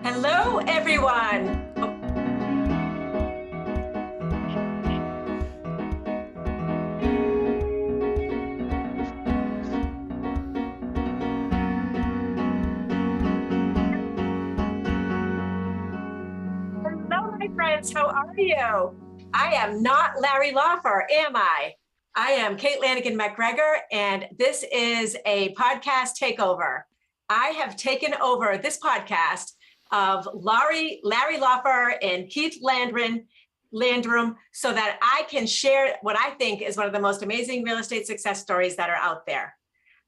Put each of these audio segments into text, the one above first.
Hello, everyone. Hello, my friends. How are you? I am not Larry Lawfer, am I? I am Kate Lanagan MacGregor, and this is a podcast takeover. I have taken over this podcast of Larry Lawfer and Keith Landrum so that I can share what I think is one of the most amazing real estate success stories that are out there.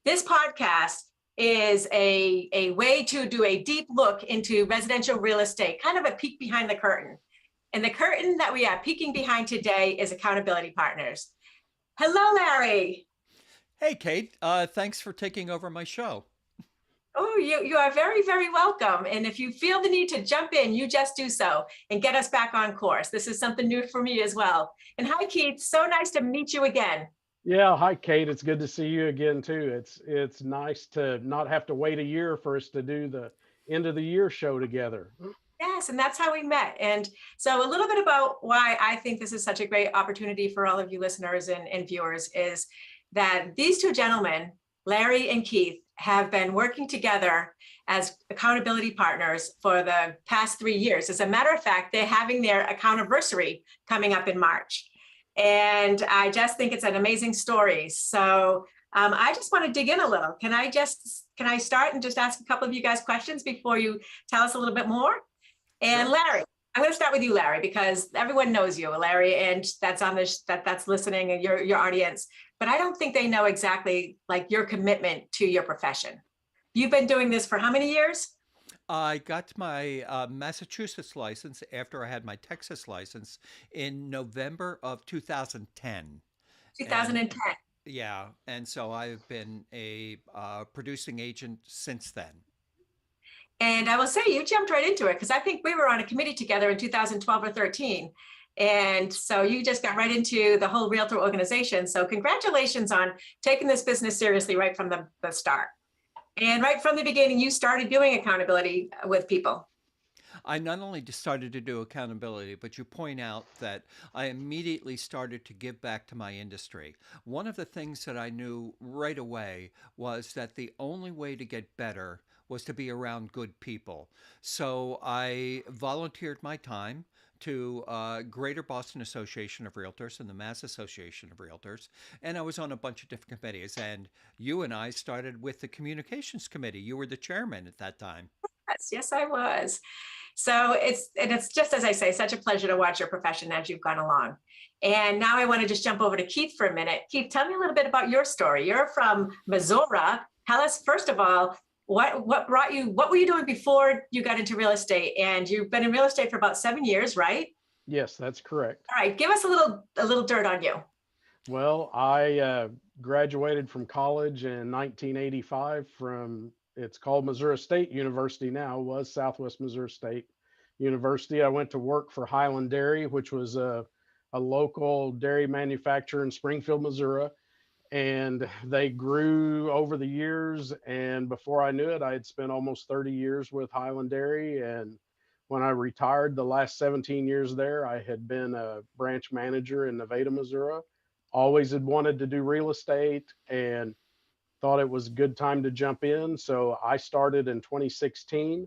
This podcast is a way to do a deep look into residential real estate, kind of a peek behind the curtain. And the curtain that we are peeking behind today is accountability partners. Hello, Larry. Hey, Kate. Thanks for taking over my show. Oh, you are very, very welcome. And if you feel the need to jump in, you just do so and get us back on course. This is something new for me as well. And hi, Keith. So nice to meet you again. Yeah, hi Kate. It's good to see you again too. It's nice to not have to wait a year for us to do the end of the year show together. Yes, and that's how we met. And so a little bit about why I think this is such a great opportunity for all of you listeners and viewers is that these two gentlemen, Larry and Keith, have been working together as accountability partners for the past 3 years. As a matter of fact, they're having their accountiversary coming up in March. And I just think it's an amazing story. So I just want to dig in a little. Can I start and just ask a couple of you guys questions before you tell us a little bit more? And Larry, I'm going to start with you, Larry, because everyone knows you, Larry, and that's on this that's listening and your audience. But I don't think they know exactly like your commitment to your profession. You've been doing this for how many years? I got my Massachusetts license after I had my Texas license in November of 2010. And 2010. yeah, and so I've been a producing agent since then. And I will say you jumped right into it because I think we were on a committee together in 2012 or 13. And so you just got right into the whole realtor organization. So congratulations on taking this business seriously right from the start. And right from the beginning, you started doing accountability with people. I not only just started to do accountability, but you point out that I immediately started to give back to my industry. One of the things that I knew right away was that the only way to get better was to be around good people. So I volunteered my time to Greater Boston Association of Realtors and the Mass Association of Realtors, and I was on a bunch of different committees. And you and I started with the Communications Committee. You were the chairman at that time. Yes, I was. So it's just as I say, such a pleasure to watch your profession as you've gone along. And now I want to just jump over to Keith for a minute. Keith, tell me a little bit about your story. You're from Missouri. Tell us, first of all, what brought you, what were you doing before you got into real estate? And you've been in real estate for about 7 years, right? Yes, that's correct. All right, give us a little dirt on you. Well, I graduated from college in 1985 from, it's called Missouri State University now, was Southwest Missouri State University. I went to work for Highland Dairy, which was a local dairy manufacturer in Springfield, Missouri. And they grew over the years. And before I knew it, I had spent almost 30 years with Highland Dairy. And when I retired, the last 17 years there, I had been a branch manager in Nevada, Missouri. Always had wanted to do real estate and thought it was a good time to jump in. So I started in 2016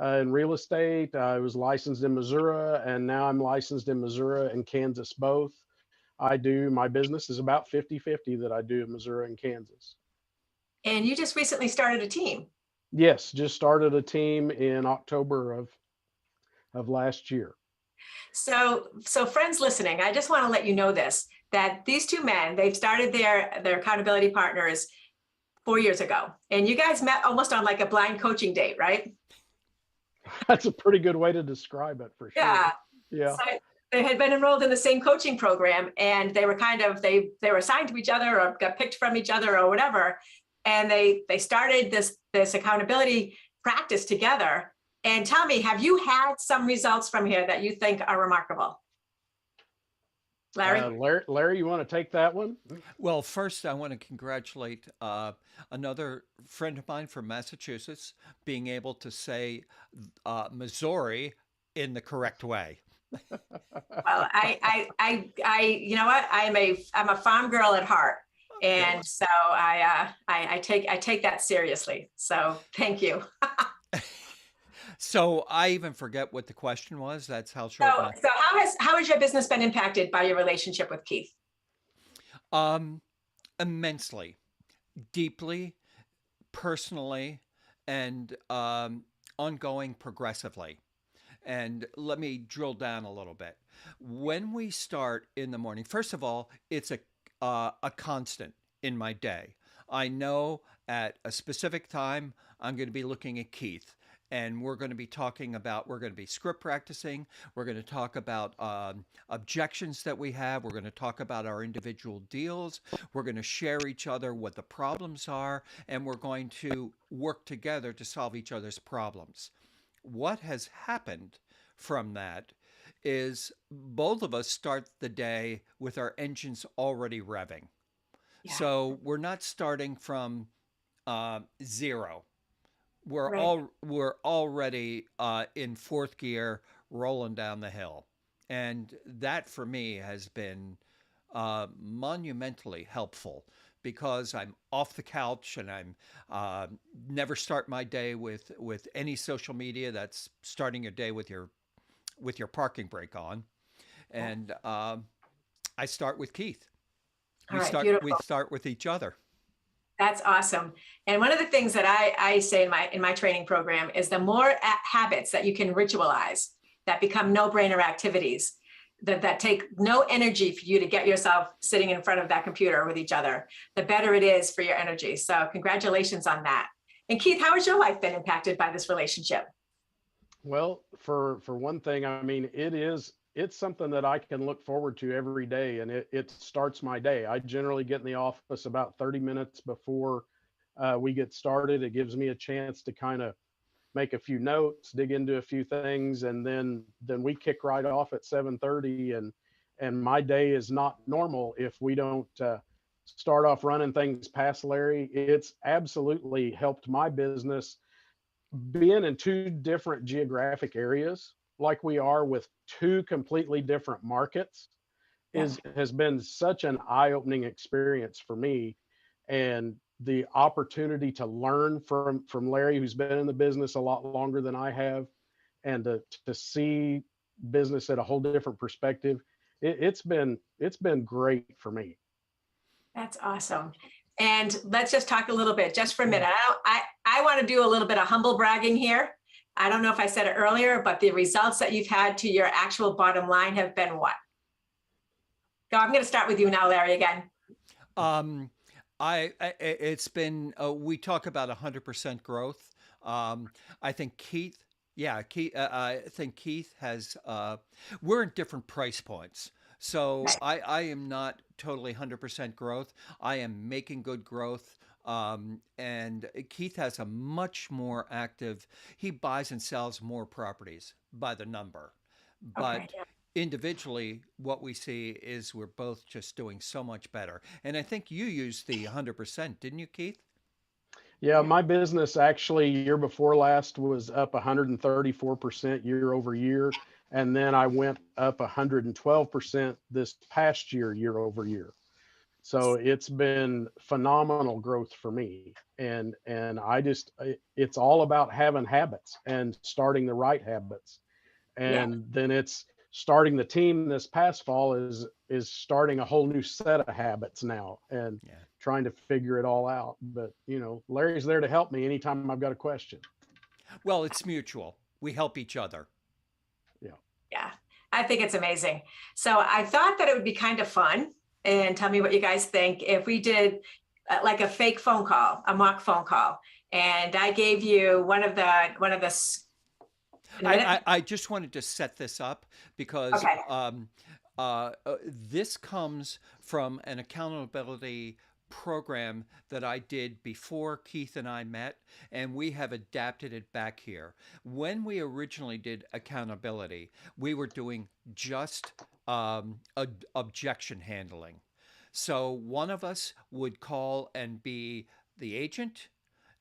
in real estate. I was licensed in Missouri, and now I'm licensed in Missouri and Kansas both. My business is about 50-50 that I do in Missouri and Kansas. And you just recently started a team. Yes, just started a team in October of last year. So friends listening, I just want to let you know this, that these two men, they've started their accountability partners 4 years ago. And you guys met almost on like a blind coaching date, right? That's a pretty good way to describe it for sure. Yeah. Yeah. So they had been enrolled in the same coaching program, and they were they were assigned to each other or got picked from each other or whatever. And they started this accountability practice together. And tell me, have you had some results from here that you think are remarkable? Larry? Larry, you want to take that one? Well, first, I want to congratulate another friend of mine from Massachusetts being able to say Missouri in the correct way. Well, you know what? I'm a farm girl at heart, Good. and so I take that seriously. So thank you. So I even forget what the question was. That's how short So my. so how has your business been impacted by your relationship with Keith? Um, Immensely, deeply, personally, and ongoing progressively. And let me drill down a little bit. When we start in the morning, first of all, it's a constant in my day. I know at a specific time I'm going to be looking at Keith, and we're going to be talking about, we're going to be script practicing. We're going to talk about objections that we have. We're going to talk about our individual deals. We're going to share each other what the problems are, and we're going to work together to solve each other's problems. What has happened from that is both of us start the day with our engines already revving. Yeah, So we're not starting from zero. right. We're already in fourth gear, rolling down the hill, and that for me has been monumentally helpful because I'm off the couch and I'm never start my day with any social media. That's starting your day with your parking brake on, and I start with Keith. All We right, start we beautiful. start with each other. That's awesome. And one of the things that I say in my training program is the more habits that you can ritualize that become no-brainer activities that take no energy for you to get yourself sitting in front of that computer with each other, the better it is for your energy. So congratulations on that. And Keith, how has your life been impacted by this relationship? Well, for one thing, I mean, it's something that I can look forward to every day, and it starts my day. I generally get in the office about 30 minutes before we get started. It gives me a chance to kind of make a few notes, dig into a few things, and then we kick right off at 7:30. And my day is not normal if we don't start off running things past Larry. It's absolutely helped my business being in two different geographic areas like we are with two completely different markets Yeah. is has been such an eye-opening experience for me. And the opportunity to learn from Larry, who's been in the business a lot longer than I have, and to see business at a whole different perspective, it's been great for me. That's awesome. And let's just talk a little bit, just for a minute. I want to do a little bit of humble bragging here. I don't know if I said it earlier, but the results that you've had to your actual bottom line have been what? Go, I'm going to start with you now, Larry, again. Um, it's been we talk about 100% growth. I think Keith, yeah, Keith. I think Keith has. We're in different price points, so I am not totally 100% growth. I am making good growth. And Keith has a much more active. He buys and sells more properties by the number, Okay. but individually, what we see is we're both just doing so much better. And I think you used the 100%, didn't you, Keith? Yeah, my business actually year before last was up 134% year over year. And then I went up 112% this past year, year over year. So it's been phenomenal growth for me. And it's all about having habits and starting the right habits. Yeah. And then it's starting the team this past fall is starting a whole new set of habits now and Yeah. trying to figure it all out. But Larry's there to help me anytime I've got a question. Well, it's mutual. We help each other. Yeah. Yeah. I think it's amazing. So I thought that it would be kind of fun, and tell me what you guys think, if we did like a fake phone call, a mock phone call, and I gave you one of the in a minute. I just wanted to set this up because Okay. this comes from an accountability program that I did before Keith and I met, and we have adapted it back here. When we originally did accountability, we were doing just objection handling. So one of us would call and be the agent,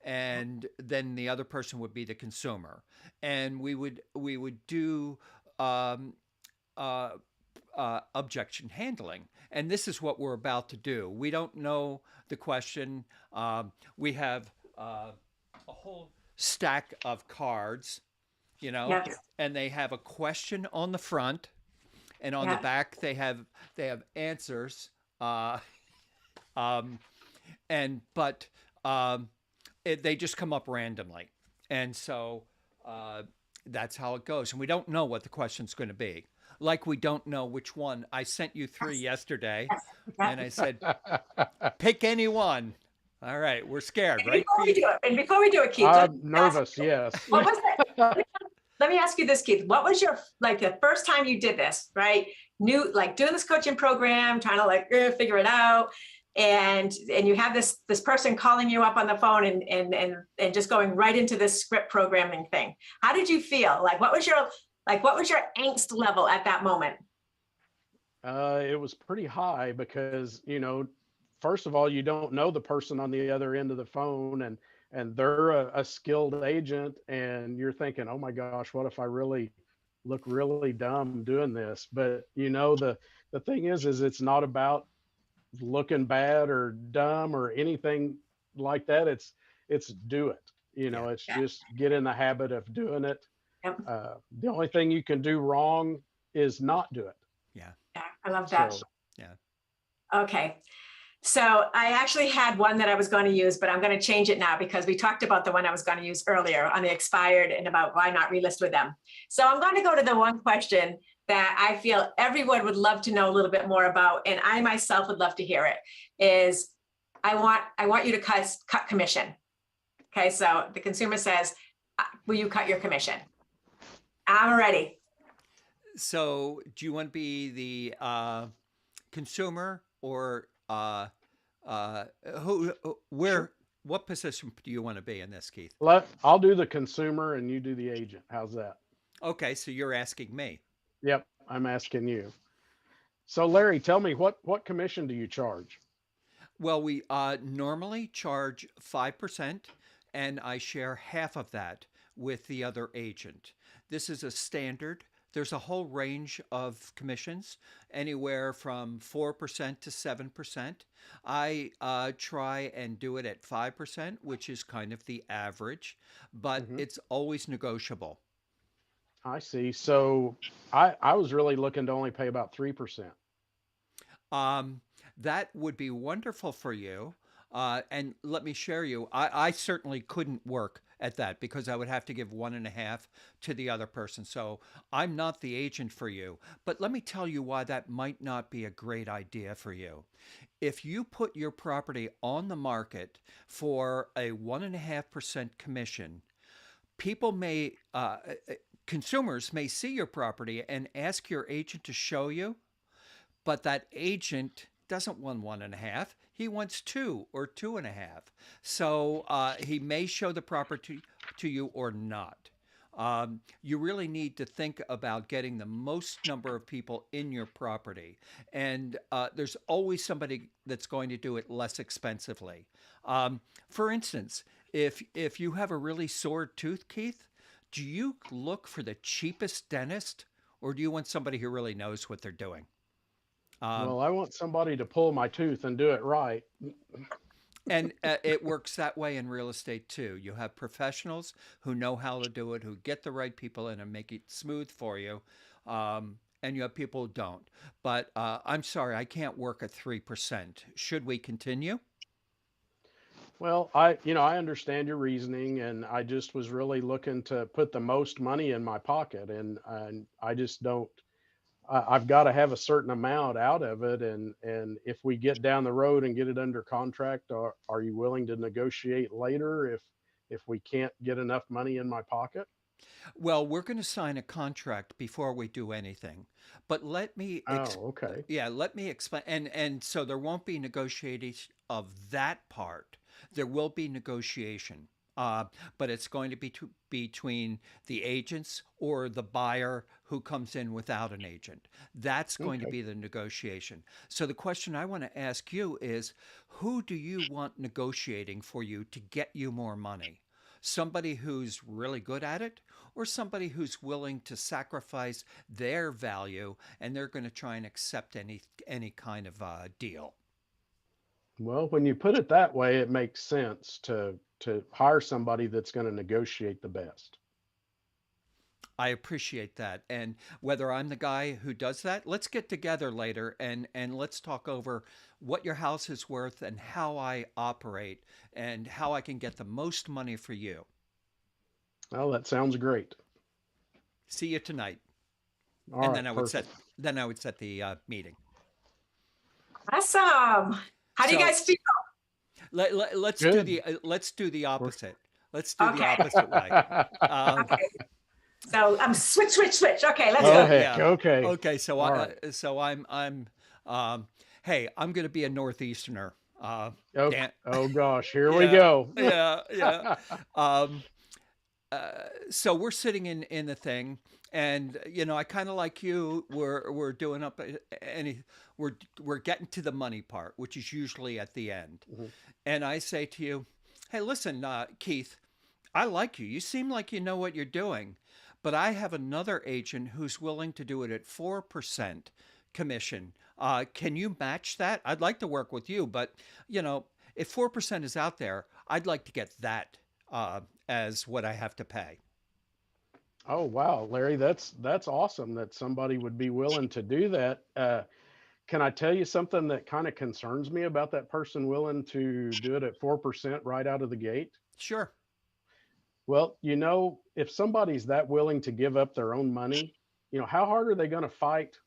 and then the other person would be the consumer, and we would do um, uh, objection handling. And this is what we're about to do. We don't know the question. We have a whole stack of cards, you know, Yes. and they have a question on the front, and on the Yes. back they have answers. Uh, um, and but they just come up randomly, and so uh, that's how it goes. And we don't know what the question's going to be. Like we don't know which one. I sent you three Yes. yesterday, Yes. and I Exactly. said pick any one. All right, we're scared, And right, before we Keith? do it, and before we do it, Keith, I'm nervous. Yes. what was that? Let me ask you this, Keith. What was your, like, the first time you did this, right? New, like, doing this coaching program, trying to, like, figure it out, and you have this person calling you up on the phone and just going right into this script programming thing. How did you feel? Like, what was your angst level at that moment? It was pretty high because, first of all, you don't know the person on the other end of the phone, and they're a skilled agent, and you're thinking, oh my gosh, what if I really look really dumb doing this? But the thing is it's not about looking bad or dumb or anything like that. It's do it. Yeah, It's Yeah. just get in the habit of doing it. Yep. The only thing you can do wrong is not do it. yeah, Yeah, I love that. So yeah. Okay. So I actually had one that I was going to use, but I'm going to change it now because we talked about the one I was going to use earlier on the expired and about why not relist with them. So I'm going to go to the one question that I feel everyone would love to know a little bit more about, and I myself would love to hear it, is I want you to cut commission. Okay, so the consumer says, will you cut your commission? I'm ready. So, do you want to be the consumer, or uh, what position do you want to be in this, Keith? I'll do the consumer and you do the agent. How's that? Okay, so you're asking me. Yep, I'm asking you. So Larry, tell me what commission do you charge? Well, we normally charge 5%, and I share half of that with the other agent. This is a standard. There's a whole range of commissions, anywhere from 4% to 7%. I try and do it at 5%, which is kind of the average, but Hmm. it's always negotiable. I see. So I was really looking to only pay about 3%. Um, that would be wonderful for you. And let me share you, I certainly couldn't work at that because I would have to give 1.5 to the other person. So I'm not the agent for you. But let me tell you why that might not be a great idea for you. If you put your property on the market for a 1.5% commission, people may, consumers may see your property and ask your agent to show you, but that agent doesn't want 1.5. He wants 2 or 2.5. So he may show the property to you or not. You really need to think about getting the most number of people in your property. And there's always somebody that's going to do it less expensively. For instance, if you have a really sore tooth, Keith, do you look for the cheapest dentist, or do you want somebody who really knows what they're doing? Um, Well, I want somebody to pull my tooth and do it right. and it works that way in real estate too. You have professionals who know how to do it, who get the right people in and make it smooth for you. And you have people who don't. But I'm sorry, I can't work at 3%. Should we continue? Well, I understand your reasoning, and I just was really looking to put the most money in my pocket, and I just don't. I've got to have a certain amount out of it, and if we get down the road and get it under contract, are you willing to negotiate later if we can't get enough money in my pocket? Well, we're going to sign a contract before we do anything. But Oh, okay. yeah, let me explain. And so there won't be negotiating of that part. There will be negotiation. Uh, but it's going to be between the agents or the buyer who comes in without an agent. That's going to Okay. be the negotiation. So the question I want to ask you is, who do you want negotiating for you to get you more money? Somebody who's really good at it, or somebody who's willing to sacrifice their value and they're going to try and accept any kind of deal? Well, when you put it that way, it makes sense to hire somebody that's going to negotiate the best. I appreciate that. And whether I'm the guy who does that, let's get together later and let's talk over what your house is worth and how I operate and how I can get the most money for you. Well, that sounds great. See you tonight. All And right, perfect. then I would set the meeting. Awesome. How do you So guys feel? Good. let's do the We're- opposite. Let's do the Okay. opposite way. Um, Okay. So switch. Okay, let's Oh, go. heck. yeah. Okay. Okay. So All right. hey, I'm going to be a Northeasterner. Oh, Dan, oh gosh, here we yeah, go. yeah. Um, so we're sitting in the thing, and I kind of like you. We're doing up any. We're getting to the money part, which is usually at the end. Mhm. And I say to you, "Hey, listen, Keith, I like you. You seem like you know what you're doing, but I have another agent who's willing to do it at 4% commission. Can you match that? I'd like to work with you, but if 4% is out there, I'd like to get that as what I have to pay." Oh wow, Larry, that's awesome that somebody would be willing to do that. Can I tell you something that kind of concerns me about that person willing to do it at 4% right out of the gate? Sure. Well, if somebody's that willing to give up their own money, how hard are they going to fight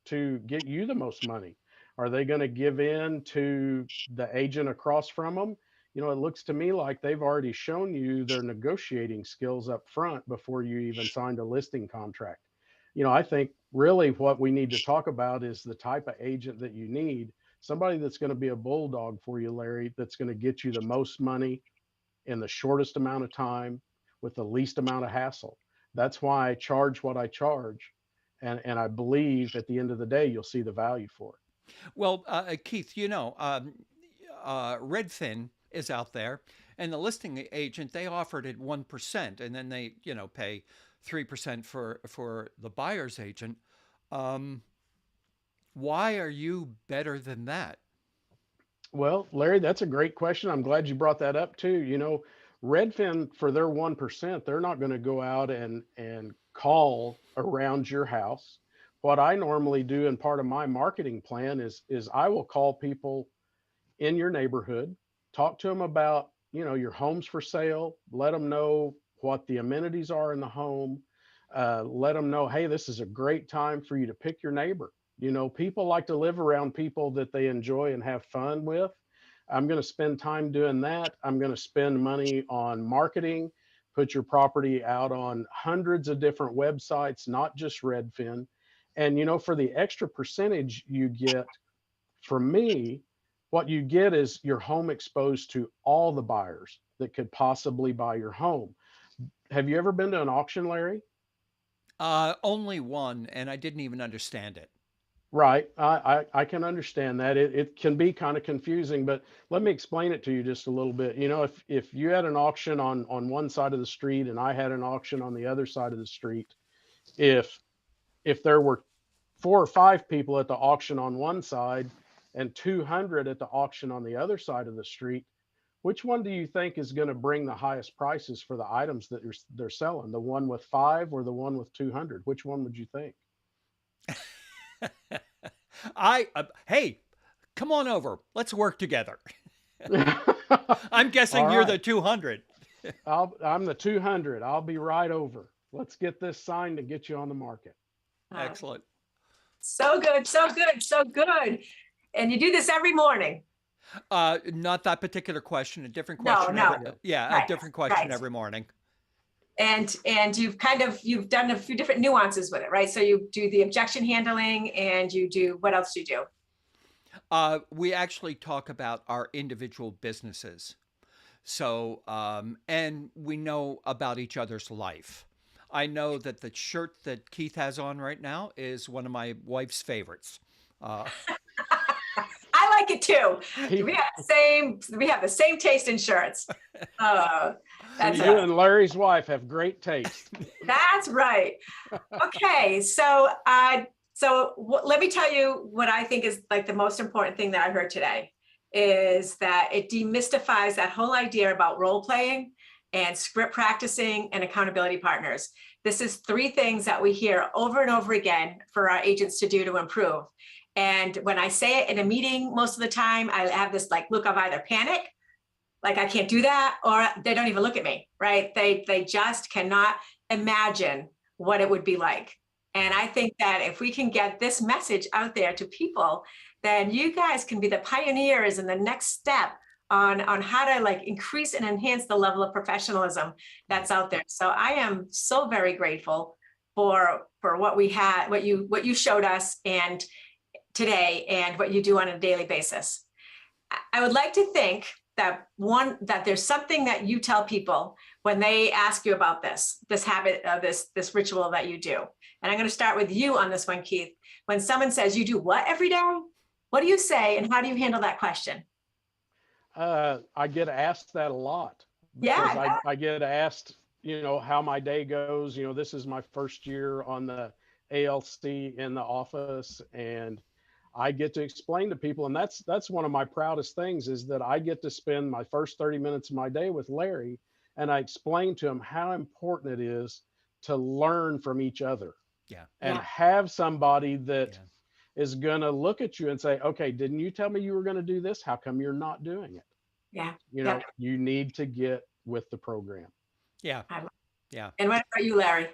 to get you the most money? Are they going to give in to the agent across from them? It looks to me like they've already shown you their negotiating skills up front before you even signed a listing contract. I think really what we need to talk about is the type of agent that you need. Somebody that's going to be a bulldog for you, Larry, that's going to get you the most money in the shortest amount of time with the least amount of hassle. That's why I charge what I charge. And I believe at the end of the day, you'll see the value for it. Well, Keith, Redfin is out there, and the listing agent, they offered it 1%, and then they pay 3% for the buyer's agent. Um, why are you better than that? Well, Larry, that's a great question. I'm glad you brought that up too. Redfin for their 1%, they're not going to go out and call around your house. What I normally do in part of my marketing plan is I will call people in your neighborhood, talk to them about, your home's for sale, let them know what the amenities are in the home, let them know, hey, this is a great time for you to pick your neighbor. People like to live around people that they enjoy and have fun with. I'm going to spend time doing that. I'm going to spend money on marketing, put your property out on hundreds of different websites, not just Redfin. And, for the extra percentage you get from me, what you get is your home exposed to all the buyers that could possibly buy your home. Have you ever been to an auction, Larry? Only one, and I didn't even understand it. Right. I can understand that. It can be kind of confusing, but let me explain it to you just a little bit. If you had an auction on one side of the street and I had an auction on the other side of the street, if if there were 4 or 5 people at the auction on one side and 200 at the auction on the other side of the street, which one do you think is going to bring the highest prices for the items that they're selling? The one with 5 or the one with 200? Which one would you think? Hey, come on over. Let's work together. I'm All guessing you're the right. 200. I'm the 200. I'll be right over. Let's get this signed and get you on the market. Excellent. So good, so good, so good. And you do this every morning. Not that particular question, a different No, question no. every, yeah, a Right, different question right. every morning. And you've done a few different nuances with it, right? So you do the objection handling, and you do, what else do you do? We actually talk about our individual businesses. So, and we know about each other's life. I know that the shirt that Keith has on right now is one of my wife's favorites. Uh, I like it too. He, We have the same taste in shirts. Uh, so you and Larry's wife have great taste. that's right. Okay, so let me tell you what I think is like the most important thing that I heard today is that it demystifies that whole idea about role playing and script practicing and accountability partners. This is three things that we hear over and over again for our agents to do to improve. And when I say it in a meeting, most of the time I have this like look of either panic, like I can't do that, or they don't even look at me, right? They just cannot imagine what it would be like. And I think that if we can get this message out there to people, then you guys can be the pioneers in the next step on how to like increase and enhance the level of professionalism that's out there. So I am so very grateful for what we had, what you showed us and today, and what you do on a daily basis. I would like to think that there's something that you tell people when they ask you about this habit, this ritual that you do. And I'm going to start with you on this one, Keith. When someone says you do what every day, what do you say, and how do you handle that question? I get asked that a lot. Yeah. I get asked, how my day goes. This is my first year on the ALC in the office, and I get to explain to people, and that's one of my proudest things, is that I get to spend my first 30 minutes of my day with Larry, and I explain to him how important it is to learn from each other. Yeah. And have somebody that is going to look at you and say, okay, didn't you tell me you were going to do this? How come you're not doing it? Yeah. You need to get with the program. Yeah. Yeah. And what about you, Larry?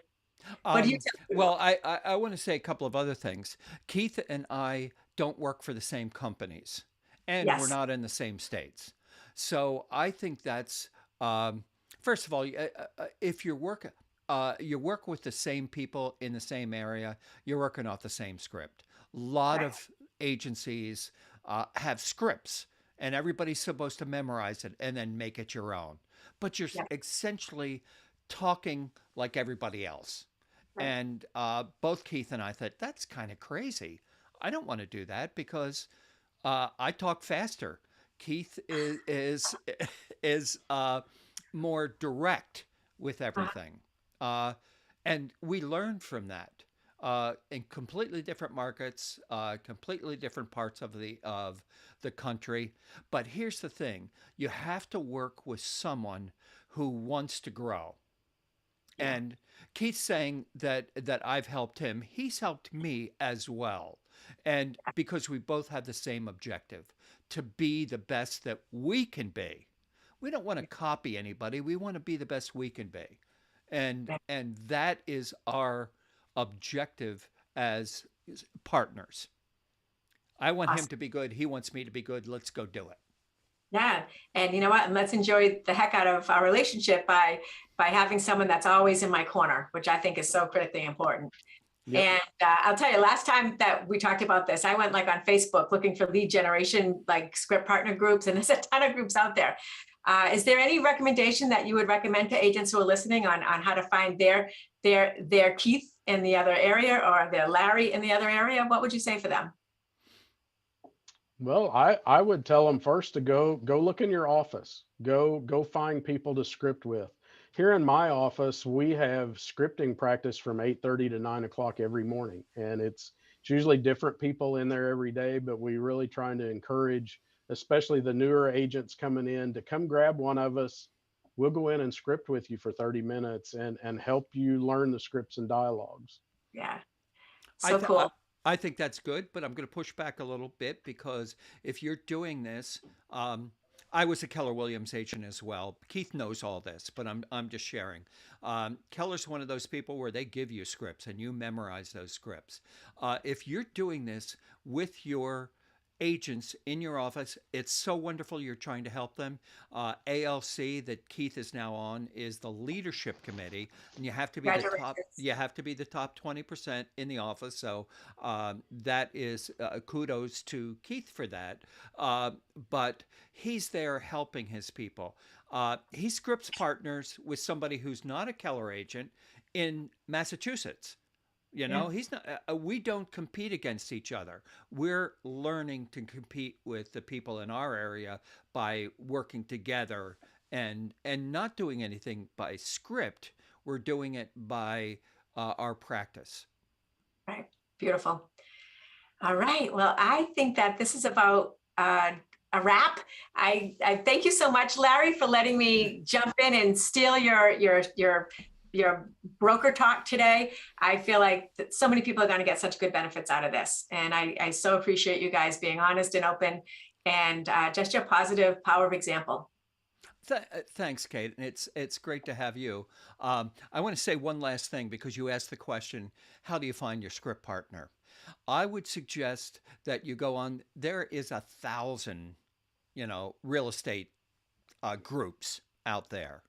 What do you tell people? Well, I want to say a couple of other things. Keith and I don't work for the same companies, and we're not in the same states. So I think that's, first of all, if you work with the same people in the same area, you're working off the same script. A lot of agencies have scripts, and everybody's supposed to memorize it and then make it your own. But you're essentially talking like everybody else. Right. And both Keith and I thought, that's kind of crazy. I don't want to do that because I talk faster. Keith is more direct with everything. And we learned from that in completely different markets, completely different parts of the country. But here's the thing. You have to work with someone who wants to grow. And Keith's saying that I've helped him. He's helped me as well. And because we both have the same objective, to be the best that we can be. We don't want to copy anybody. We want to be the best we can be. And that is our objective as partners. I want him to be good. He wants me to be good. Let's go do it. Yeah. And you know what? And let's enjoy the heck out of our relationship by having someone that's always in my corner, which I think is so critically important. Yep. And I'll tell you, last time that we talked about this, I went like on Facebook looking for lead generation, like script partner groups, and there's a ton of groups out there. Is there any recommendation that you would recommend to agents who are listening on how to find their Keith in the other area or their Larry in the other area? What would you say for them? Well, I would tell them first to go look in your office, go find people to script with. Here in my office, we have scripting practice from 8:30 to 9 o'clock every morning. And it's usually different people in there every day, but we really trying to encourage, especially the newer agents coming in, to come grab one of us. We'll go in and script with you for 30 minutes and help you learn the scripts and dialogues. Yeah. So cool. I think that's good, but I'm going to push back a little bit because if you're doing this, I was a Keller Williams agent as well. Keith knows all this, but I'm just sharing. Keller's one of those people where they give you scripts and you memorize those scripts. If you're doing this with your agents in your office. It's so wonderful you're trying to help them. ALC that Keith is now on is the leadership committee, and you have to be the top. Congratulations. You have to be the top 20% in the office. So that is kudos to Keith for that. But he's there helping his people. He scripts partners with somebody who's not a Keller agent in Massachusetts. You know, he's not, we don't compete against each other. We're learning to compete with the people in our area by working together and not doing anything by script. We're doing it by our practice. Right. Beautiful. All right. Well, I think that this is about a wrap. I thank you so much, Larry, for letting me jump in and steal your broker talk today. I feel like that so many people are going to get such good benefits out of this. And I so appreciate you guys being honest and open and just your positive power of example. Thanks, Kate. And it's great to have you. I want to say one last thing because you asked the question, how do you find your script partner? I would suggest that you go on, there is 1,000, real estate groups out there.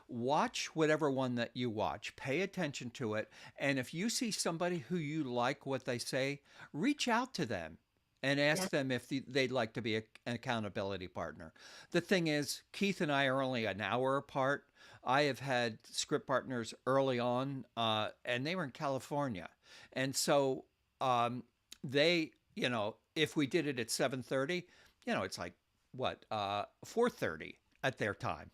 Watch whatever one that you watch, pay attention to it. And if you see somebody who you like what they say, reach out to them and ask them if they'd like to be an accountability partner. The thing is, Keith and I are only an hour apart. I have had script partners early on, and they were in California. And so they, if we did it at 7:30, it's like, 4:30 at their time.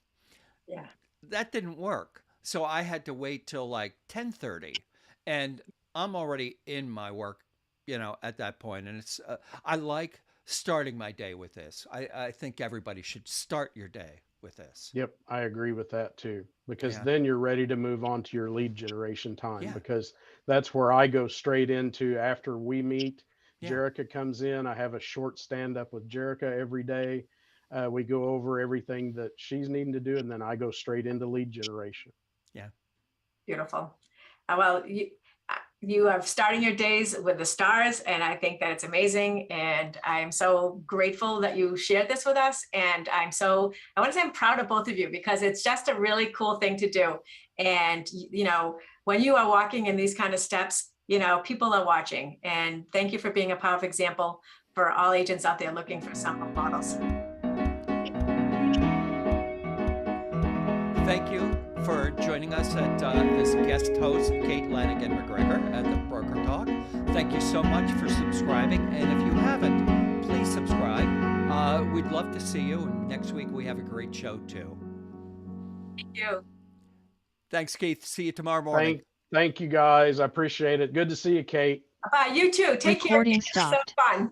Yeah. That didn't work. So I had to wait till like 10:30, and I'm already in my work, at that point. And it's, I like starting my day with this. I think everybody should start your day with this. Yep, I agree with that too, because then you're ready to move on to your lead generation time, because that's where I go straight into after we meet. Jerica comes in. I have a short stand up with Jerica every day. We go over everything that she's needing to do, and then I go straight into lead generation. Yeah. Beautiful. Well, you are starting your days with the stars, and I think that it's amazing. And I'm so grateful that you shared this with us. And I want to say I'm proud of both of you because it's just a really cool thing to do. And, when you are walking in these kind of steps, people are watching. And thank you for being a powerful example for all agents out there looking for some models. Thank you for joining us at this guest host, Kate Lanagan MacGregor at the Broker Talk. Thank you so much for subscribing. And if you haven't, please subscribe. We'd love to see you. And next week, we have a great show, too. Thank you. Thanks, Keith. See you tomorrow morning. Thank you, guys. I appreciate it. Good to see you, Kate. Bye. You too. Take care. Recording stopped. So fun.